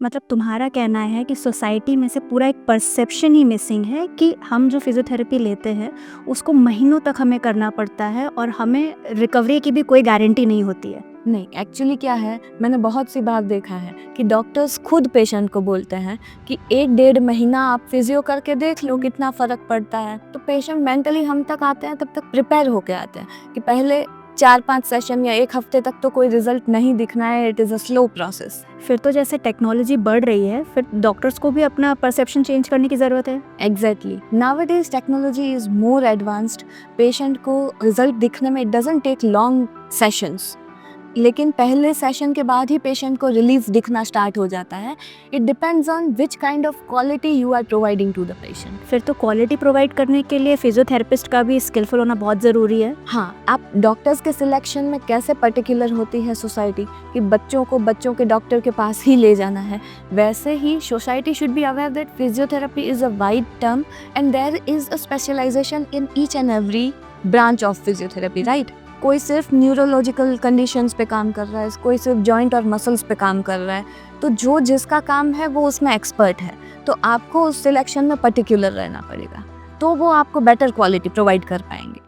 मतलब तुम्हारा कहना है कि सोसाइटी में से पूरा एक परसेप्शन ही मिसिंग है कि हम जो फिजियोथेरेपी लेते हैं उसको महीनों तक हमें करना पड़ता है और हमें रिकवरी की भी कोई गारंटी नहीं होती है। नहीं, एक्चुअली क्या है, मैंने बहुत सी बार देखा है कि डॉक्टर्स खुद पेशेंट को बोलते हैं कि 1-1.5 महीना आप फिजियो करके देख लो कितना फ़र्क पड़ता है। तो पेशेंट मेंटली हम तक आते हैं तब तक प्रिपेयर होके आते हैं कि पहले 4-5 सेशन या 1 हफ्ते तक तो कोई रिजल्ट नहीं दिखना है, it is a slow process. फिर तो जैसे टेक्नोलॉजी बढ़ रही है फिर डॉक्टर्स को भी अपना परसेप्शन चेंज करने की ज़रूरत है। Exactly, nowadays technology is more advanced. Patient को रिजल्ट दिखने में it doesn't take long sessions, लेकिन पहले सेशन के बाद ही पेशेंट को रिलीफ दिखना स्टार्ट हो जाता है। It depends on which kind of quality you are providing to the patient. फिर तो क्वालिटी प्रोवाइड करने के लिए फिजियोथेरेपिस्ट का भी स्किलफुल होना बहुत ज़रूरी है। हाँ, आप डॉक्टर्स के सिलेक्शन में कैसे पर्टिकुलर होती है सोसाइटी कि बच्चों को बच्चों के डॉक्टर के पास ही ले जाना है, वैसे ही society should be aware that physiotherapy is a wide term and there is a specialisation in each and every branch of physiotherapy, right? कोई सिर्फ न्यूरोलॉजिकल कंडीशंस पे काम कर रहा है, कोई सिर्फ जॉइंट और मसल्स पे काम कर रहा है। तो जो जिसका काम है वो उसमें एक्सपर्ट है, तो आपको उस सिलेक्शन में पर्टिकुलर रहना पड़ेगा, तो वो आपको बेटर क्वालिटी प्रोवाइड कर पाएंगे।